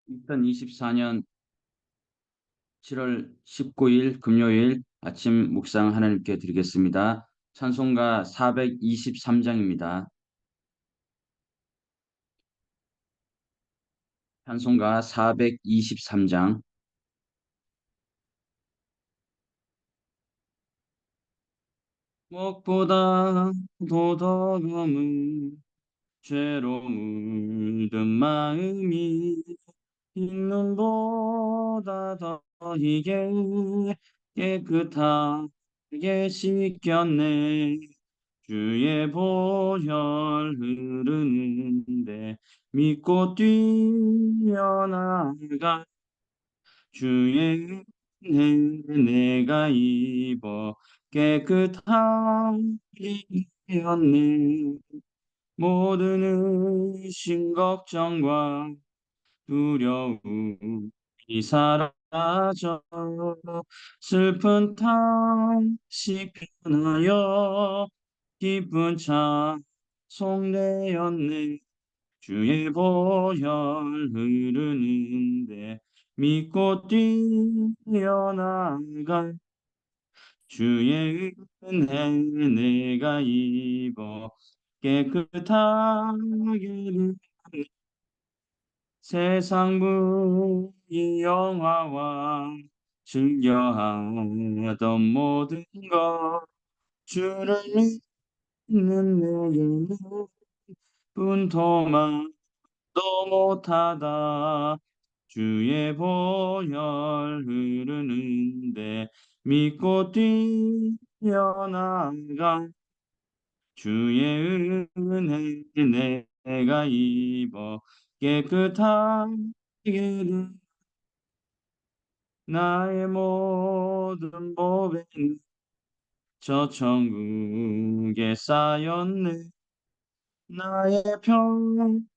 2024년 7월 19일 금요일 아침 묵상 하나님께 드리겠습니다. 찬송가 423장입니다. 찬송가 423장. 무엇보다 도덕함은 죄로 물든 마음이 흰눈보다 더 희게 깨끗하게 씻겼네. 주의 보혈 흐르는데 믿고 뛰어나가. 주의 은혜 내가 입어 깨끗하게 되었네. 모든 의심 걱정과 두려움이 사라져 슬픈 叹息편하여 기쁜 찬송 되었네. 주의 보혈 흐르는데 믿고 뛰어나가. 주의 은혜 내가 입어 깨끗하게 되었네. 세상 부의 영화와 즐겨하던 모든 것 주를 믿는 내게는 분토만 또 못하다. 주의 보혈 흐르는데 믿고 뛰어나가. 주의 은혜 내가 입어 깨끗하게 되었네. 나의 모든 보배는 저 천국에 쌓였네. 나의 평생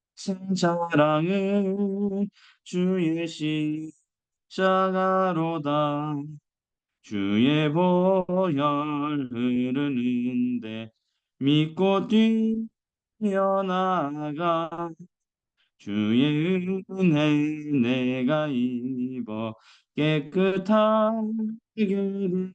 자랑은 주의 십자가로다. 주의 보혈 흐르는데 믿고 뛰어나가. 주의 은혜 내가 입어 깨끗하게 되었네.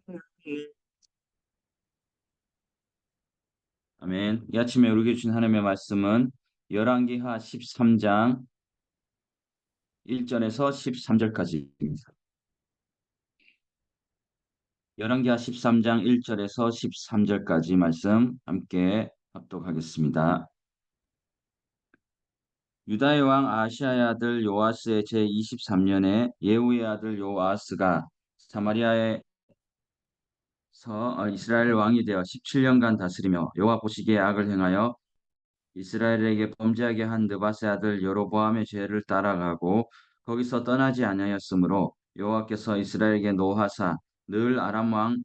아멘. 이 아침에 우리에게 주신 하나님의 말씀은 열왕기하 13장 1절에서 13절까지입니다. 열왕기하 13장 1절에서 13절까지 말씀 함께 합독하겠습니다. 유다의 왕 아하시아의 아들 요아스의 제23년에 예후의 아들 요아스가 사마리아에서 이스라엘 왕이 되어 17년간 다스리며 여호와 보시기에 악을 행하여 이스라엘에게 범죄하게 한 느바세 아들 여로보암의 죄를 따라가고 거기서 떠나지 아니하였으므로 여호와께서 이스라엘에게 노하사 아람 왕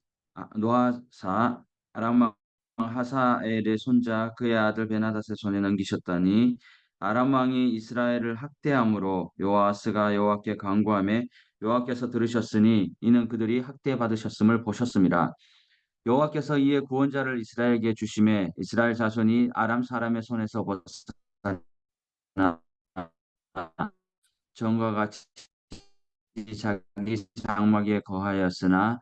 하사엘의 손자 그의 아들 베나닷의 손에 넘기셨더니 아람 왕이 이스라엘을 학대함으로 요아스가 여호와께 간구하매 여호와께서 들으셨으니 이는 그들이 학대 받으셨음을 보셨습니다. 여호와께서 이에 구원자를 이스라엘에게 주심에 이스라엘 자손이 아람 사람의 손에서 벗어나 전과 같이 자기 장막에 거하였으나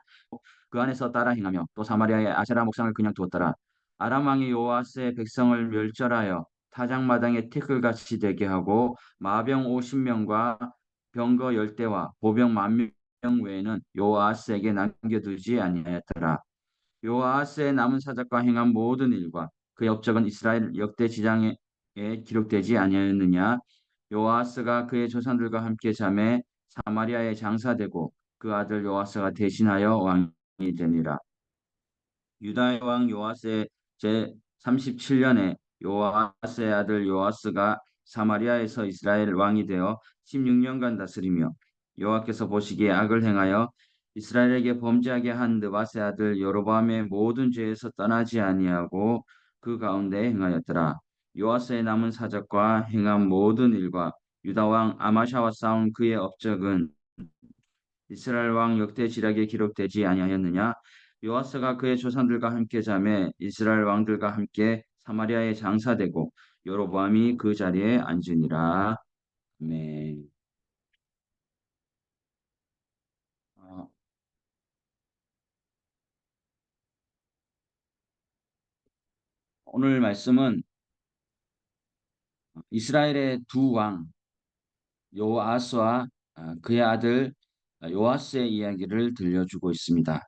그 안에서 따라 행하며 또 사마리아의 아세라 목상을 그냥 두었더라. 아람 왕이 요아스의 백성을 멸절하여 타작마당에 티끌같이 되게 하고 마병 50명과 병거 10대와 보병 10,000명 외에는 요아스에게 남겨두지 아니하였더라. 요아스의 남은 사적과 행한 모든 일과 그의 업적은 이스라엘 역대 지장에 기록되지 아니하였느냐. 요아스가 그의 조상들과 함께 잠에 사마리아에 장사되고 그 아들 요아스가 대신하여 왕이 되니라. 유다의 왕 요아스의 제 37년에 요아스의 아들 요아스가 사마리아에서 이스라엘 왕이 되어 16년간 다스리며 여호와께서 보시기에 악을 행하여 이스라엘에게 범죄하게 한 느바세 아들 여로보암의 모든 죄에서 떠나지 아니하고 그 가운데 행하였더라. 요아스의 남은 사적과 행한 모든 일과 유다 왕 아마샤와 싸운 그의 업적은 이스라엘 왕 역대 지략에 기록되지 아니하였느냐. 요아스가 그의 조상들과 함께 잠에 이스라엘 왕들과 함께 사마리아에 장사되고 여로보암이 그 자리에 앉으니라. 아멘. 오늘 말씀은 이스라엘의 두 왕 요아스와 그의 아들 요아스의 이야기를 들려주고 있습니다.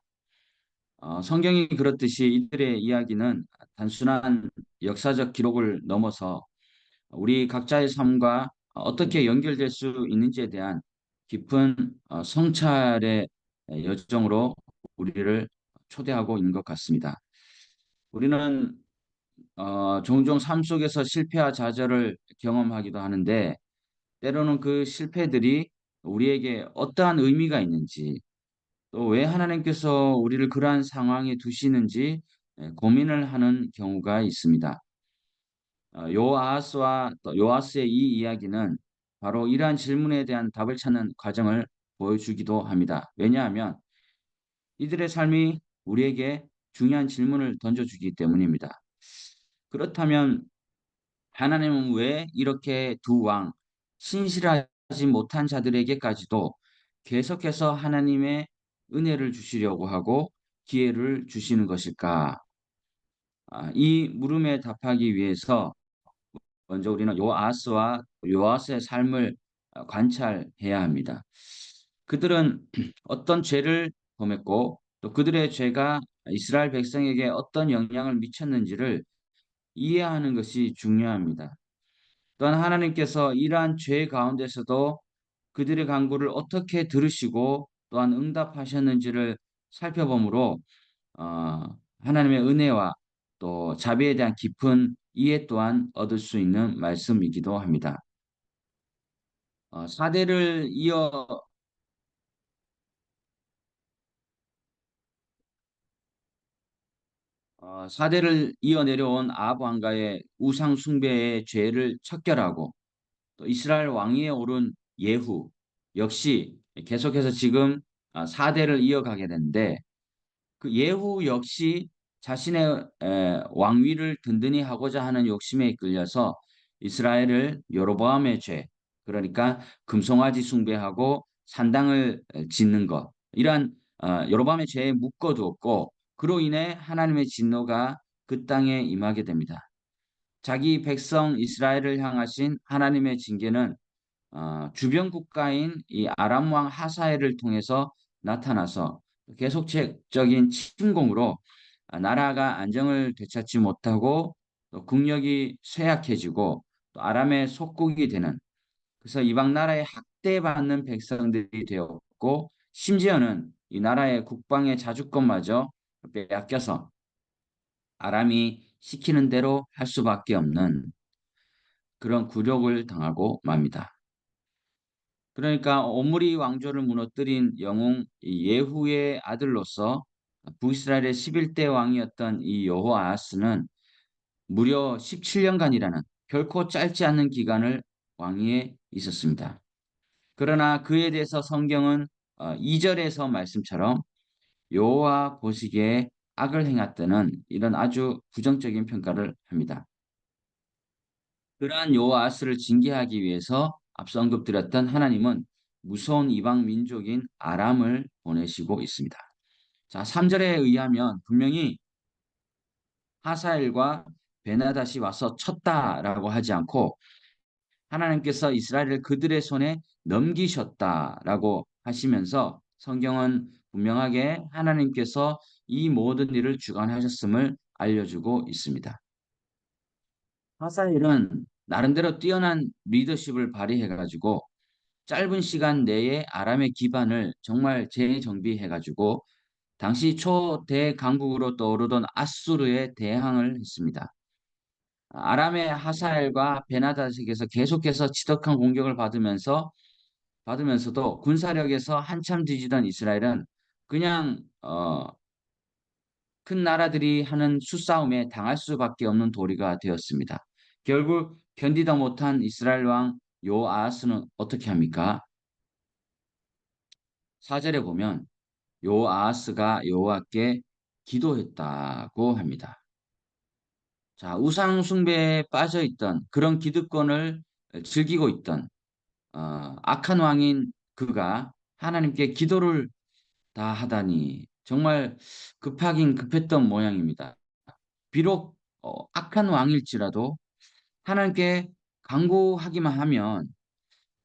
성경이 그렇듯이 이들의 이야기는 단순한 역사적 기록을 넘어서 우리 각자의 삶과 어떻게 연결될 수 있는지에 대한 깊은 성찰의 여정으로 우리를 초대하고 있는 것 같습니다. 우리는 종종 삶 속에서 실패와 좌절을 경험하기도 하는데 때로는 그 실패들이 우리에게 어떠한 의미가 있는지 또 왜 하나님께서 우리를 그러한 상황에 두시는지 고민을 하는 경우가 있습니다. 요아스와 또 요아스의 이 이야기는 바로 이러한 질문에 대한 답을 찾는 과정을 보여주기도 합니다. 왜냐하면 이들의 삶이 우리에게 중요한 질문을 던져주기 때문입니다. 그렇다면 하나님은 왜 이렇게 두 왕, 신실하지 못한 자들에게까지도 계속해서 하나님의 은혜를 주시려고 하고 기회를 주시는 것일까? 이 물음에 답하기 위해서 먼저 우리는 요아스와 요아스의 삶을 관찰해야 합니다. 그들은 어떤 죄를 범했고 또 그들의 죄가 이스라엘 백성에게 어떤 영향을 미쳤는지를 이해하는 것이 중요합니다. 또한 하나님께서 이러한 죄 가운데서도 그들의 간구를 어떻게 들으시고 또한 응답하셨는지를 살펴보므로 어, 하나님의 은혜와 또 자비에 대한 깊은 이해 또한 얻을 수 있는 말씀이기도 합니다. 사대를 이어 사대를 이어 내려온 아합 왕가의 우상 숭배의 죄를 척결하고 또 이스라엘 왕위에 오른 예후 역시 계속해서 지금 4대를 이어가게 되는데 그 예후 역시 자신의 왕위를 든든히 하고자 하는 욕심에 이끌려서 이스라엘을 여로보암의 죄, 그러니까 금송아지 숭배하고 산당을 짓는 것, 이러한 여로보암의 죄에 묶어두었고 그로 인해 하나님의 진노가 그 땅에 임하게 됩니다. 자기 백성 이스라엘을 향하신 하나님의 징계는 주변 국가인 이 아람 왕 하사엘을 통해서 나타나서 계속적인 침공으로 나라가 안정을 되찾지 못하고 또 국력이 쇠약해지고 또 아람의 속국이 되는, 그래서 이방 나라에 학대받는 백성들이 되었고 심지어는 이 나라의 국방의 자주권마저 빼앗겨서 아람이 시키는 대로 할 수밖에 없는 그런 굴욕을 당하고 맙니다. 그러니까 오므리 왕조를 무너뜨린 영웅 예후의 아들로서 북이스라엘의 11대 왕이었던 이 여호아하스는 무려 17년간이라는 결코 짧지 않은 기간을 왕위에 있었습니다. 그러나 그에 대해서 성경은 2절에서 말씀처럼 여호와 보시기에 악을 행했다는 이런 아주 부정적인 평가를 합니다. 그러한 여호아스를 징계하기 위해서 앞서 언급드렸던 하나님은 무서운 이방 민족인 아람을 보내시고 있습니다. 자, 3절에 의하면 분명히 하사엘과 베나다시 와서 쳤다라고 하지 않고 하나님께서 이스라엘을 그들의 손에 넘기셨다라고 하시면서 성경은 분명하게 하나님께서 이 모든 일을 주관하셨음을 알려주고 있습니다. 하사엘은 나름대로 뛰어난 리더십을 발휘해가지고 짧은 시간 내에 아람의 기반을 정말 재정비해가지고 당시 초대 강국으로 떠오르던 아수르에 대항을 했습니다. 아람의 하사엘과 베나다식에서 계속해서 지독한 공격을 받으면서도 군사력에서 한참 뒤지던 이스라엘은 그냥 큰 나라들이 하는 수싸움에 당할 수밖에 없는 도리가 되었습니다. 결국 견디다 못한 이스라엘 왕 요아스는 어떻게 합니까? 4절에 보면 요아스가 여호와께 기도했다고 합니다. 자, 우상 숭배에 빠져 있던 그런 기득권을 즐기고 있던 악한 왕인 그가 하나님께 기도를 다 하다니 정말 급하긴 급했던 모양입니다. 비록 악한 왕일지라도 하나님께 간구하기만 하면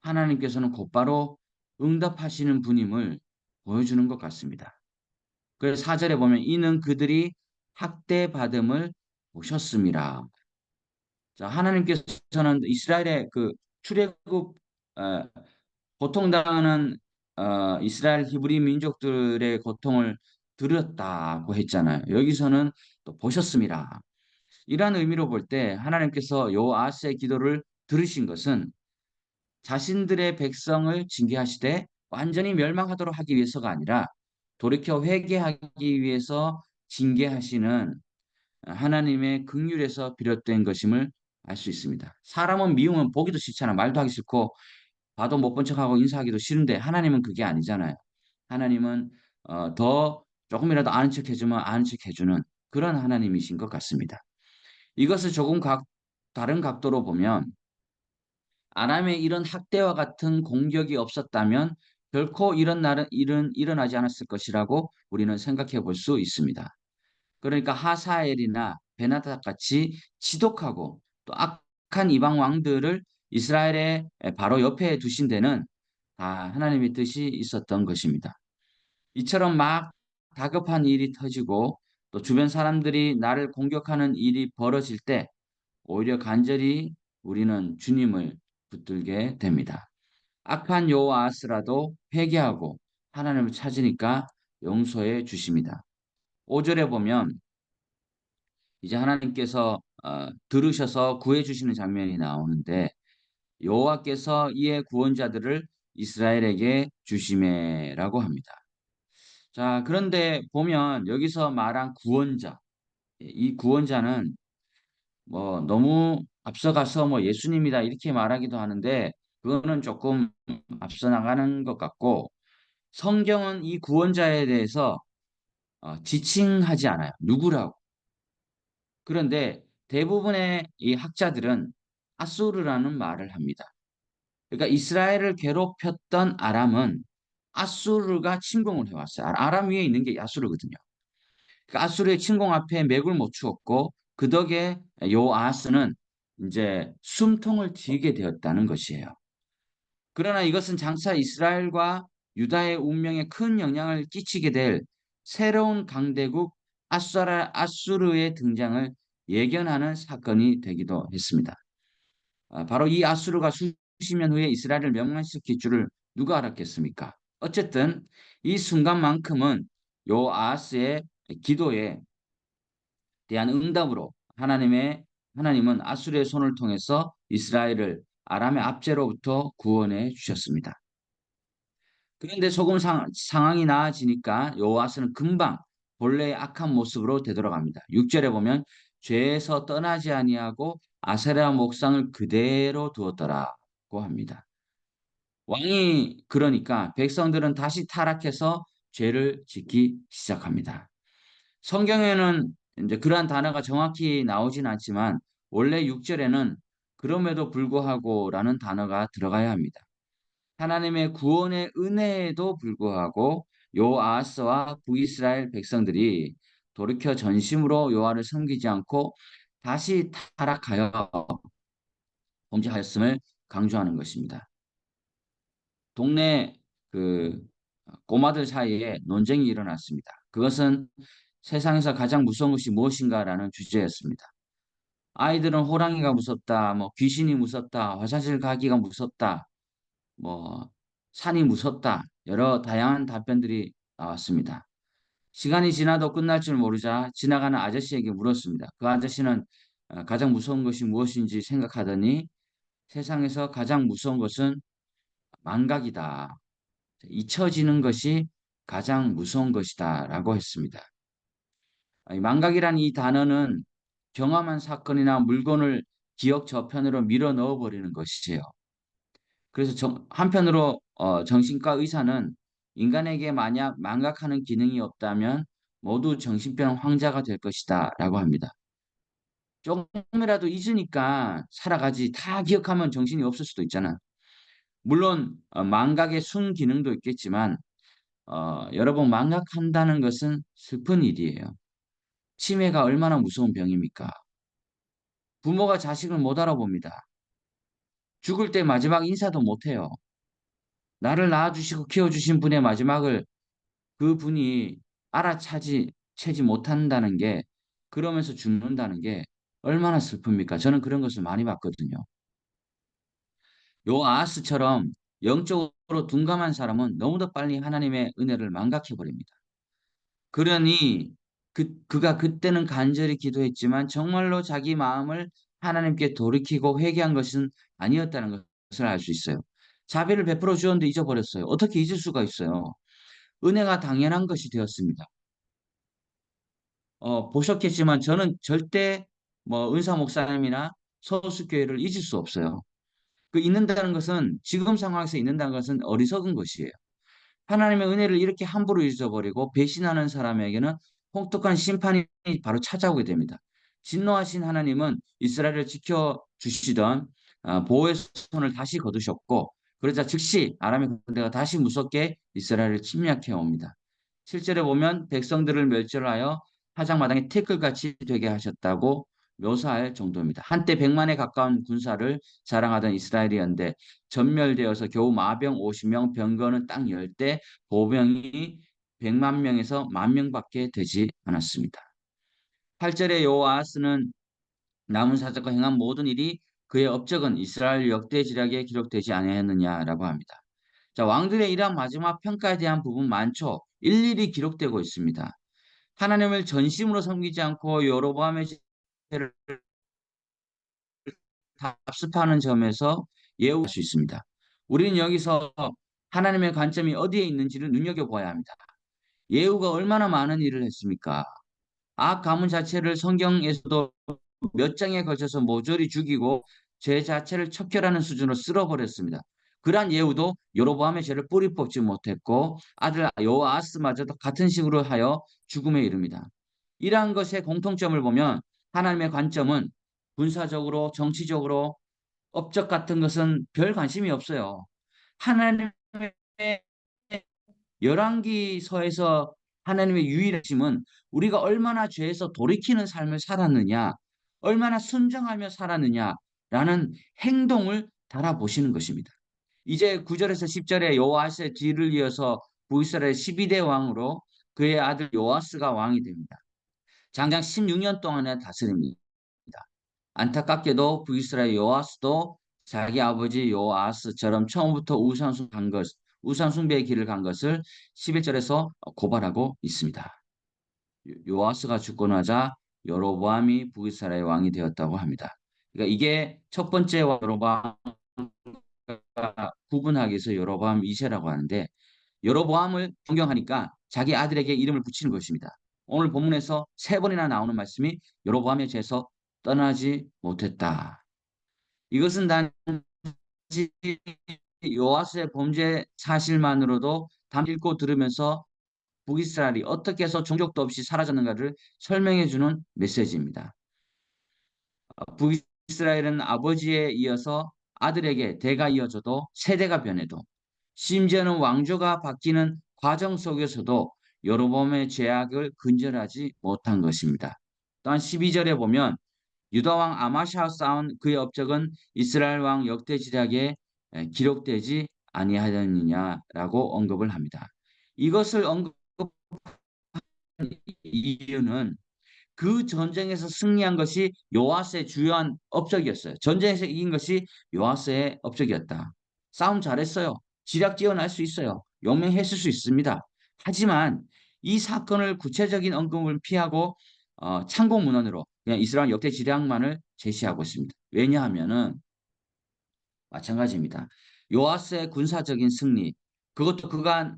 하나님께서는 곧바로 응답하시는 분임을 보여주는 것 같습니다. 그래서 4절에 보면 이는 그들이 학대받음을 보셨습니다. 자, 하나님께서는 이스라엘의 그 출애굽 어, 고통당하는 이스라엘 히브리 민족들의 고통을 들었다고 했잖아요. 여기서는 또 보셨습니다. 이러한 의미로 볼 때 하나님께서 요아스의 기도를 들으신 것은 자신들의 백성을 징계하시되 완전히 멸망하도록 하기 위해서가 아니라 돌이켜 회개하기 위해서 징계하시는 하나님의 긍휼에서 비롯된 것임을 알 수 있습니다. 사람은 미우면 보기도 싫잖아. 말도 하기 싫고 봐도 못 본 척하고 인사하기도 싫은데 하나님은 그게 아니잖아요. 하나님은 더 조금이라도 아는 척 해주면 아는 척 해주는 그런 하나님이신 것 같습니다. 이것을 조금 다른 각도로 보면 아람의 이런 학대와 같은 공격이 없었다면 결코 이런 일은 일어나지 않았을 것이라고 우리는 생각해 볼 수 있습니다. 그러니까 하사엘이나 베나닥 같이 지독하고 또 악한 이방 왕들을 이스라엘의 바로 옆에 두신 데는 다 하나님의 뜻이 있었던 것입니다. 이처럼 막 다급한 일이 터지고 또 주변 사람들이 나를 공격하는 일이 벌어질 때 오히려 간절히 우리는 주님을 붙들게 됩니다. 악한 여호아스라도 회개하고 하나님을 찾으니까 용서해 주십니다. 5절에 보면 이제 하나님께서 들으셔서 구해 주시는 장면이 나오는데 여호와께서 이에 구원자들을 이스라엘에게 주심에라고 합니다. 자, 그런데 보면 여기서 말한 구원자, 이 구원자는 뭐 너무 앞서가서 뭐 예수님이다 이렇게 말하기도 하는데 그거는 조금 앞서 나가는 것 같고 성경은 이 구원자에 대해서 지칭하지 않아요. 누구라고. 그런데 대부분의 이 학자들은 아수르라는 말을 합니다. 그러니까 이스라엘을 괴롭혔던 아람은 아수르가 침공을 해왔어요. 아람 위에 있는 게 아수르거든요. 그 아수르의 침공 앞에 맥을 못 추었고 그 덕에 요아스는 이제 숨통을 트이게 되었다는 것이에요. 그러나 이것은 장차 이스라엘과 유다의 운명에 큰 영향을 끼치게 될 새로운 강대국 아수르의 등장을 예견하는 사건이 되기도 했습니다. 바로 이 아수르가 수십 년 후에 이스라엘을 멸망시킬 줄을 누가 알았겠습니까? 어쨌든 이 순간만큼은 요아스의 기도에 대한 응답으로 하나님은 아수르의 손을 통해서 이스라엘을 아람의 압제로부터 구원해 주셨습니다. 그런데 조금 상황이 나아지니까 여호와스는 금방 본래의 악한 모습으로 되돌아갑니다. 6절에 보면 죄에서 떠나지 아니하고 아세라 목상을 그대로 두었더라고 합니다. 왕이 그러니까 백성들은 다시 타락해서 죄를 짓기 시작합니다. 성경에는 이제 그러한 단어가 정확히 나오진 않지만 원래 6절에는 그럼에도 불구하고라는 단어가 들어가야 합니다. 하나님의 구원의 은혜에도 불구하고 요아스와 북이스라엘 백성들이 돌이켜 전심으로 여호와를 섬기지 않고 다시 타락하여 범죄하였음을 강조하는 것입니다. 동네 그 꼬마들 사이에 논쟁이 일어났습니다. 그것은 세상에서 가장 무서운 것이 무엇인가라는 주제였습니다. 아이들은 호랑이가 무섭다, 뭐 귀신이 무섭다, 화장실 가기가 무섭다, 뭐 산이 무섭다. 여러 다양한 답변들이 나왔습니다. 시간이 지나도 끝날 줄 모르자 지나가는 아저씨에게 물었습니다. 그 아저씨는 가장 무서운 것이 무엇인지 생각하더니 세상에서 가장 무서운 것은 망각이다. 잊혀지는 것이 가장 무서운 것이다라고 했습니다. 망각이란 이 단어는 경험한 사건이나 물건을 기억 저편으로 밀어 넣어 버리는 것이에요. 그래서 한편으로 정신과 의사는 인간에게 만약 망각하는 기능이 없다면 모두 정신병 환자가 될 것이다라고 합니다. 조금이라도 잊으니까 살아가지 다 기억하면 정신이 없을 수도 있잖아. 물론 망각의 순기능도 있겠지만 여러분 망각한다는 것은 슬픈 일이에요. 치매가 얼마나 무서운 병입니까? 부모가 자식을 못 알아봅니다. 죽을 때 마지막 인사도 못 해요. 나를 낳아주시고 키워주신 분의 마지막을 그 분이 채지 못한다는 게, 그러면서 죽는다는 게 얼마나 슬픕니까? 저는 그런 것을 많이 봤거든요. 요 아하스처럼 영적으로 둔감한 사람은 너무도 빨리 하나님의 은혜를 망각해 버립니다. 그러니 그가 그때는 간절히 기도했지만 정말로 자기 마음을 하나님께 돌이키고 회개한 것은 아니었다는 것을 알 수 있어요. 자비를 베풀어 주었는데 잊어버렸어요. 어떻게 잊을 수가 있어요? 은혜가 당연한 것이 되었습니다. 보셨겠지만 저는 절대 뭐 은사 목사님이나 서울숲교회를 잊을 수 없어요. 그 잊는다는 것은, 지금 상황에서 잊는다는 것은 어리석은 것이에요. 하나님의 은혜를 이렇게 함부로 잊어버리고 배신하는 사람에게는 혹독한 심판이 바로 찾아오게 됩니다. 진노하신 하나님은 이스라엘을 지켜주시던 보호의 손을 다시 거두셨고, 그러자 즉시 아람의 군대가 다시 무섭게 이스라엘을 침략해 옵니다. 실제로 보면 백성들을 멸절하여 사장마당의 태클같이 되게 하셨다고 묘사할 정도입니다. 한때 100만에 가까운 군사를 자랑하던 이스라엘이었는데 전멸되어서 겨우 마병 50명, 병거는 딱 10대, 보병이 100만 명에서 10,000명밖에 되지 않았습니다. 8절에 여호아스는 남은 사적과 행한 모든 일이 그의 업적은 이스라엘 역대 지략에 기록되지 아니하였느냐라고 합니다. 자, 왕들의 이러한 마지막 평가에 대한 부분 많죠. 일일이 기록되고 있습니다. 하나님을 전심으로 섬기지 않고 여로보암의 죄를 답습하는 점에서 예우할 수 있습니다. 우리는 여기서 하나님의 관점이 어디에 있는지를 눈여겨봐야 합니다. 예후가 얼마나 많은 일을 했습니까? 악 가문 자체를 성경에서도 몇 장에 걸쳐서 모조리 죽이고 죄 자체를 척결하는 수준으로 쓸어버렸습니다. 그러한 예후도 여로보암의 죄를 뿌리 뽑지 못했고 아들 여호아스마저도 같은 식으로 하여 죽음에 이릅니다. 이러한 것의 공통점을 보면 하나님의 관점은 군사적으로, 정치적으로, 업적 같은 것은 별 관심이 없어요. 하나님의 열왕기서에서 하나님의 유일하심은 우리가 얼마나 죄에서 돌이키는 삶을 살았느냐, 얼마나 순정하며 살았느냐라는 행동을 달아보시는 것입니다. 이제 9절에서 10절에 여호아스의 뒤를 이어서 북이스라엘 12대 왕으로 그의 아들 요아스가 왕이 됩니다. 장장 16년 동안에 다스립니다. 안타깝게도 북이스라엘 요아스도 자기 아버지 요아스처럼 처음부터 우상 숭배의 길을 간 것을 11절에서 고발하고 있습니다. 요아스가 죽고 나자 여로보암이 북이스라엘 왕이 되었다고 합니다. 그러니까 이게 첫 번째 여로보암 구분하기 위해서 여로보암 2세라고 하는데, 여로보암을 존경하니까 자기 아들에게 이름을 붙이는 것입니다. 오늘 본문에서 세 번이나 나오는 말씀이 여로보암의 죄에서 떠나지 못했다. 이것은 단지 요아스의 범죄 사실만으로도 읽고 들으면서 북이스라엘이 어떻게 해서 종족도 없이 사라졌는가를 설명해 주는 메시지입니다. 북이스라엘은 아버지에 이어서 아들에게 대가 이어져도 세대가 변해도, 심지어는 왕조가 바뀌는 과정 속에서도 여로보암의 죄악을 근절하지 못한 것입니다. 또한 12절에 보면 유다 왕 아마샤와 싸운 그의 업적은 이스라엘 왕 역대 지략에 기록되지 아니하였느냐라고 언급을 합니다. 이것을 언급한 이유는 그 전쟁에서 승리한 것이 요아스의 주요한 업적이었어요. 전쟁에서 이긴 것이 요아스의 업적이었다. 싸움 잘했어요. 지략 뛰어날 수 있어요. 용맹했을 수 있습니다. 하지만 이 사건을 구체적인 언급을 피하고 참고 문헌으로 그냥 이스라엘 역대 지략만을 제시하고 있습니다. 왜냐하면은 마찬가지입니다. 요아스의 군사적인 승리, 그것도 그간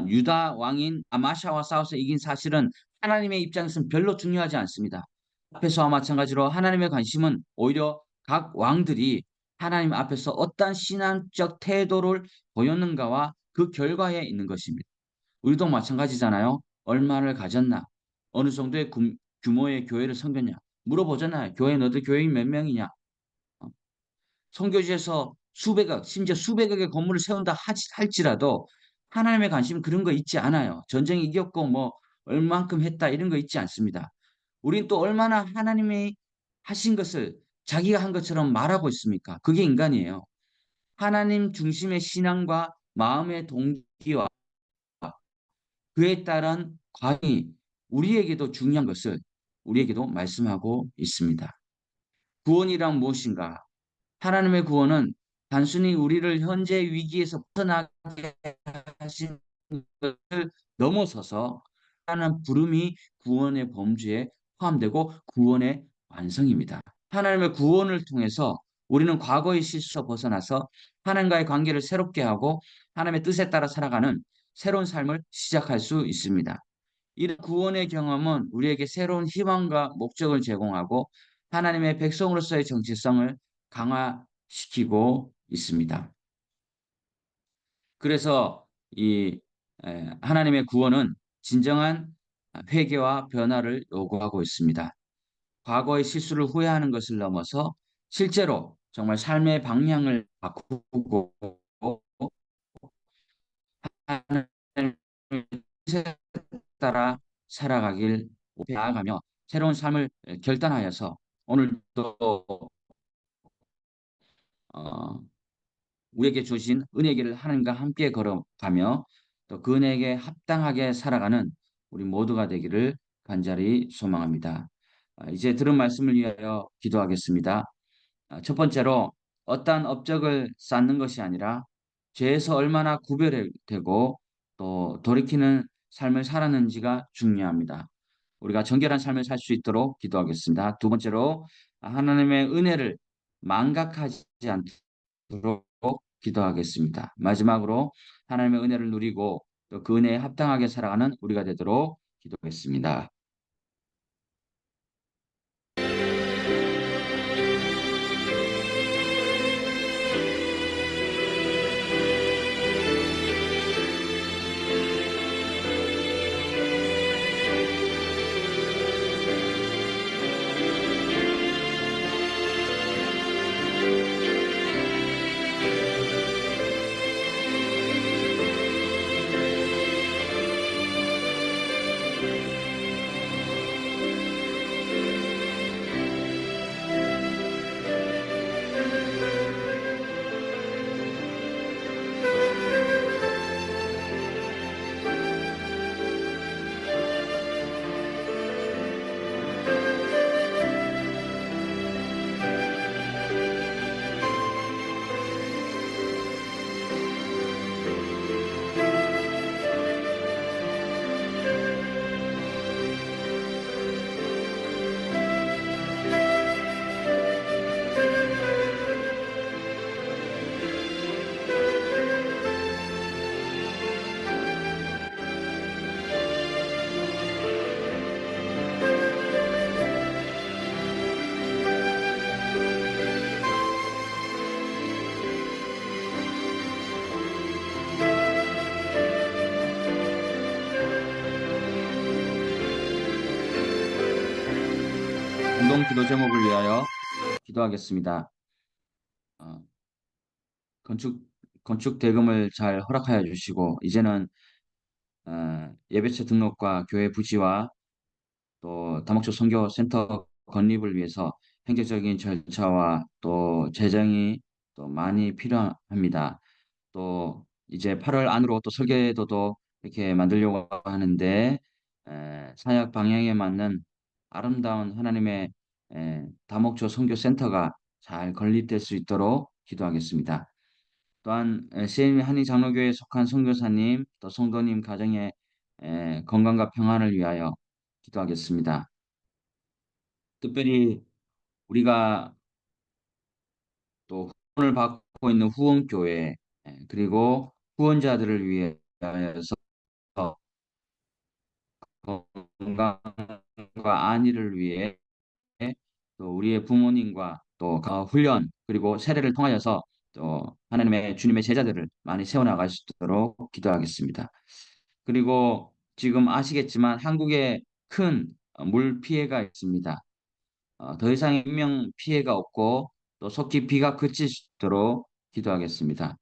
유다 왕인 아마샤와 싸워서 이긴 사실은 하나님의 입장에서는 별로 중요하지 않습니다. 앞에서와 마찬가지로 하나님의 관심은 오히려 각 왕들이 하나님 앞에서 어떠한 신앙적 태도를 보였는가와 그 결과에 있는 것입니다. 우리도 마찬가지잖아요. 얼마를 가졌나? 어느 정도의 규모의 교회를 섬겼냐? 물어보잖아요. 교회 너들 교회인 몇 명이냐? 선교지에서 수백억, 심지어 수백억의 건물을 세운다 할지라도 하나님의 관심은 그런 거 있지 않아요. 전쟁 이겼고 뭐 얼만큼 했다 이런 거 있지 않습니다. 우린 또 얼마나 하나님이 하신 것을 자기가 한 것처럼 말하고 있습니까? 그게 인간이에요. 하나님 중심의 신앙과 마음의 동기와 그에 따른 과정이 우리에게도 중요한 것을 우리에게도 말씀하고 있습니다. 구원이란 무엇인가? 하나님의 구원은 단순히 우리를 현재 위기에서 벗어나게 하신 것을 넘어서서 하나님 부름이 구원의 범주에 포함되고 구원의 완성입니다. 하나님의 구원을 통해서 우리는 과거의 실수에서 벗어나서 하나님과의 관계를 새롭게 하고 하나님의 뜻에 따라 살아가는 새로운 삶을 시작할 수 있습니다. 이런 구원의 경험은 우리에게 새로운 희망과 목적을 제공하고 하나님의 백성으로서의 정체성을 강화시키고 있습니다. 그래서 이 하나님의 구원은 진정한 회개와 변화를 요구하고 있습니다. 과거의 실수를 후회하는 것을 넘어서 실제로 정말 삶의 방향을 바꾸고 하나님의 뜻에 따라 살아가길 나아가며 새로운 삶을 결단하여서 오늘도 어, 우리에게 주신 은혜의 길을 하나님과 함께 걸어가며 또 그 은혜에게 합당하게 살아가는 우리 모두가 되기를 간절히 소망합니다. 이제 들은 말씀을 위하여 기도하겠습니다. 첫 번째로 어떠한 업적을 쌓는 것이 아니라 죄에서 얼마나 구별되고 또 돌이키는 삶을 살았는지가 중요합니다. 우리가 정결한 삶을 살 수 있도록 기도하겠습니다. 두 번째로 하나님의 은혜를 망각하지 않도록 기도하겠습니다. 마지막으로 하나님의 은혜를 누리고 또 그 은혜에 합당하게 살아가는 우리가 되도록 기도하겠습니다. 공동 기도 제목을 위하여 기도하겠습니다. 어, 건축 건축 대금을 잘 허락하여 주시고 이제는 예배처 등록과 교회 부지와 또 다목적 선교 센터 건립을 위해서 행정적인 절차와 또 재정이 또 많이 필요합니다. 또 이제 8월 안으로 또 설계도도 이렇게 만들려고 하는데 사역 방향에 맞는 아름다운 하나님의 다목적 선교 센터가 잘 건립될 수 있도록 기도하겠습니다. 또한 CM 한인 장로교회에 속한 선교사님 또 성도님 가정의 건강과 평안을 위하여 기도하겠습니다. 특별히 우리가 또 후원을 받고 있는 후원교회 그리고 후원자들을 위하여서 건강과 안위를 위해 또 우리의 부모님과 또 훈련 그리고 세례를 통하여서 또 하나님의 주님의 제자들을 많이 세워나갈 수 있도록 기도하겠습니다. 그리고 지금 아시겠지만 한국에 큰 물 피해가 있습니다. 더 이상 인명 피해가 없고 또 속히 비가 그칠 수 있도록 기도하겠습니다.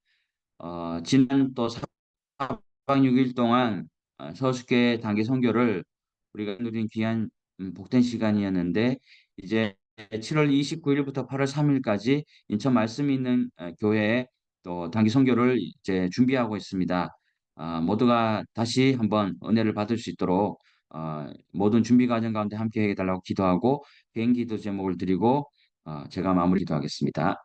지난 또 4박 6일 동안 서울교회 단기 선교를 우리가 누린 귀한 복된 시간이었는데 이제 7월 29일부터 8월 3일까지 인천 말씀 있는 교회에 또 단기 선교를 이제 준비하고 있습니다. 모두가 다시 한번 은혜를 받을 수 있도록 모든 준비 과정 가운데 함께 해달라고 기도하고 개인 기도 제목을 드리고 제가 마무리 기도하겠습니다.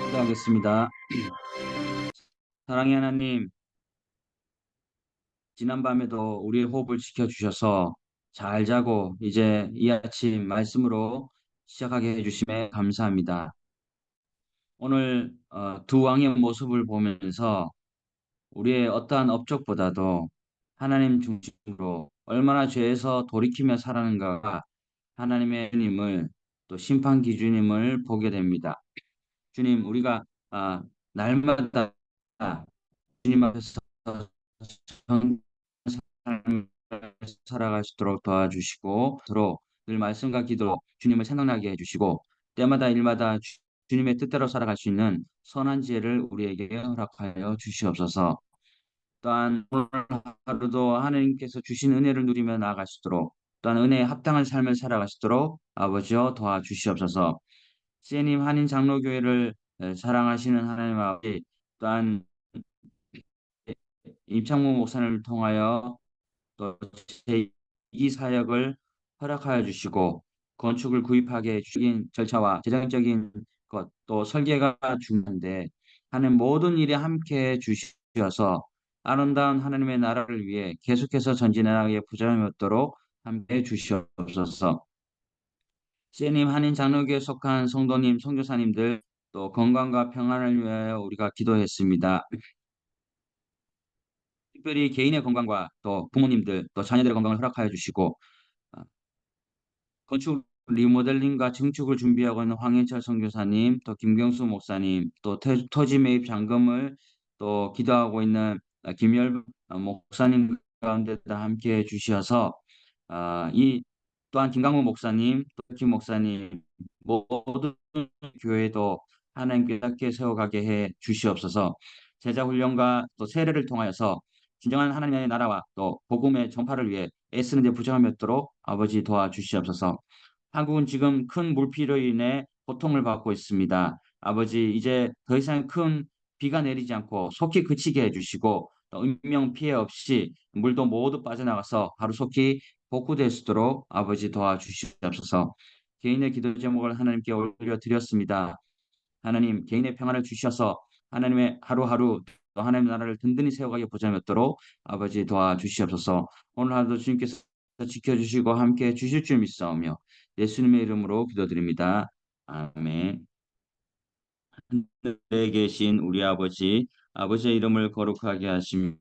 기도하겠습니다. 사랑의 하나님, 지난밤에도 우리의 호흡을 지켜주셔서 잘 자고 이제 이 아침 말씀으로 시작하게 해주심에 감사합니다. 오늘 두 왕의 모습을 보면서 우리의 어떠한 업적보다도 하나님 중심으로 얼마나 죄에서 돌이키며 살아가는가 하나님의 주님을 또 심판 기준임을 보게 됩니다. 주님, 우리가 날마다 주님 앞에서 정 삶을 살아갈 수 있도록 도와주시고, 늘 말씀과 기도로 주님을 생각나게 해주시고, 때마다 일마다 주님의 뜻대로 살아갈 수 있는 선한 지혜를 우리에게 허락하여 주시옵소서. 또한 오늘 하루도 하나님께서 주신 은혜를 누리며 나아갈 수 있도록, 또한 은혜에 합당한 삶을 살아갈 수 있도록 아버지여 도와주시옵소서. CN님 한인 장로교회를 사랑하시는 하나님 아버지, 또한 임창무 목사님을 통하여 또 제2 사역을 허락하여 주시고 건축을 구입하게 주신 절차와 재정적인 것 또 설계가 중요한데 하는 모든 일에 함께 주시어서 아름다운 하나님의 나라를 위해 계속해서 전진하게 부자함이 없도록 함께 해 주시옵소서. 시님 한인 장로교에 속한 성도님, 선교사님들 또 건강과 평안을 위하여 우리가 기도했습니다. 특별히 개인의 건강과 또 부모님들 또 자녀들의 건강을 허락하여 주시고 어, 건축 리모델링과 증축을 준비하고 있는 황인철 선교사님, 또 김경수 목사님, 또 토지 매입 잔금을 또 기도하고 있는 김열 목사님 가운데 다 함께 해 주셔서 이 또한 김강호 목사님, 또 김 목사님 모든 교회도 하나님께 닿게 세워가게 해 주시옵소서. 제자 훈련과 또 세례를 통하여서 진정한 하나님의 나라와 또 복음의 전파를 위해 애쓰는 데 부족함이 없도록 아버지 도와주시옵소서. 한국은 지금 큰 물피로 인해 고통을 받고 있습니다. 아버지 이제 더 이상 큰 비가 내리지 않고 속히 그치게 해주시고 또 인명 피해 없이 물도 모두 빠져나가서 하루속히 복구될 수 있도록 아버지 도와주시옵소서. 개인의 기도 제목을 하나님께 올려드렸습니다. 하나님 개인의 평안을 주셔서 하나님의 하루하루 또 하나님의 나라를 든든히 세워가기 보장이 없도록 아버지 도와주시옵소서. 오늘 하루도 주님께서 지켜주시고 함께 주실 줄 믿사오며 예수님의 이름으로 기도드립니다. 아멘. 하늘에 계신 우리 아버지, 아버지의 이름을 거룩하게 하시며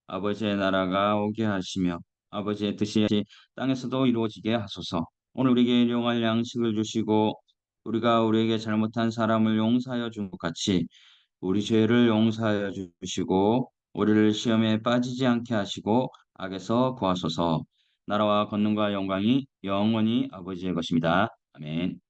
아버지의 나라가 오게 하시며 아버지의 뜻이 땅에서도 이루어지게 하소서. 오늘 우리에게 일용할 양식을 주시고 우리가 우리에게 잘못한 사람을 용서하여 준 것 같이 우리 죄를 용서하여 주시고 우리를 시험에 빠지지 않게 하시고 악에서 구하소서. 나라와 권능과 영광이 영원히 아버지의 것입니다. 아멘.